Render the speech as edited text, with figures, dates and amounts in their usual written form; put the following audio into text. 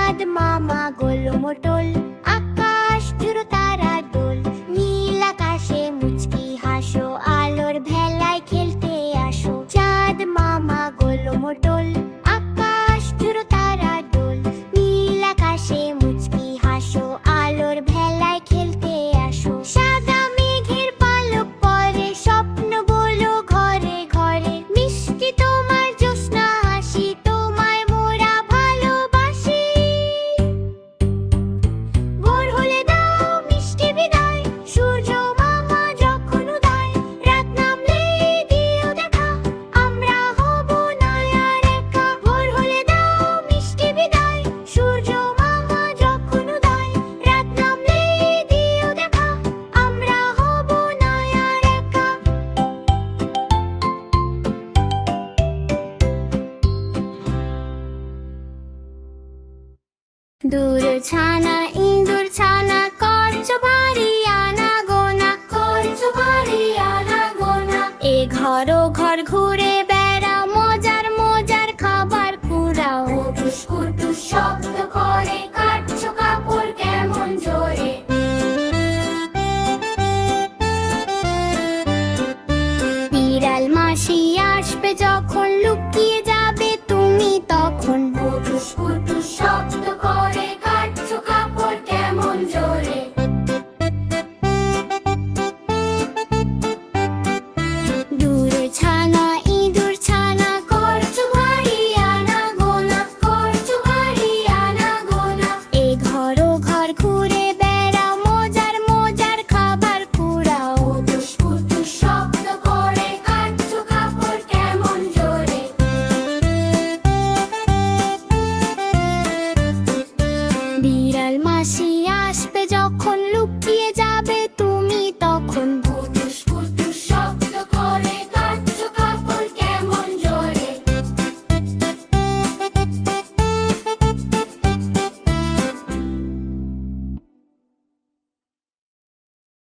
চাঁদ মামা গোল মোটল, আকাশ জুড়ে তারার দোল। নীল আকাশে মুচকি হাসো, আলোর ভেলায় খেলতে আসো। চাঁদ মামা গোল মোটল, আকাশ জুড়ে তারার দোল। নীল আকাশে মুচকি হাসো, আলোর ভেলায় খেলতে আসো। সাদা মেঘের পালক পরে, স্বপ্নগুলো ঘরে ঘরে। মিষ্টি তোমার জ্যোৎস্না হাসি, তোমায় মোরা ভালোবাসি। ভোর হলে দাও মিষ্টি বিদায়, সূর্য মামা যখন উদয়। রাত নামলে দিও দেখা, আমরা হব না আর একা। ভোর হলে দাও মিষ্টি বিদায়, সূর্য মামা যখন উদয়। রাত নামলে দিও দেখা, আমরা হব না আর একা। দূর ছানা ইঁদুর ছানা, করছো ভারী আনাগোনা, করছো ভারী আনাগোনা। এ ঘর ও ঘর ঘুরে বেড়াও, মজার মজার খাবার কুড়াও। কুটুস কুটুস শব্দ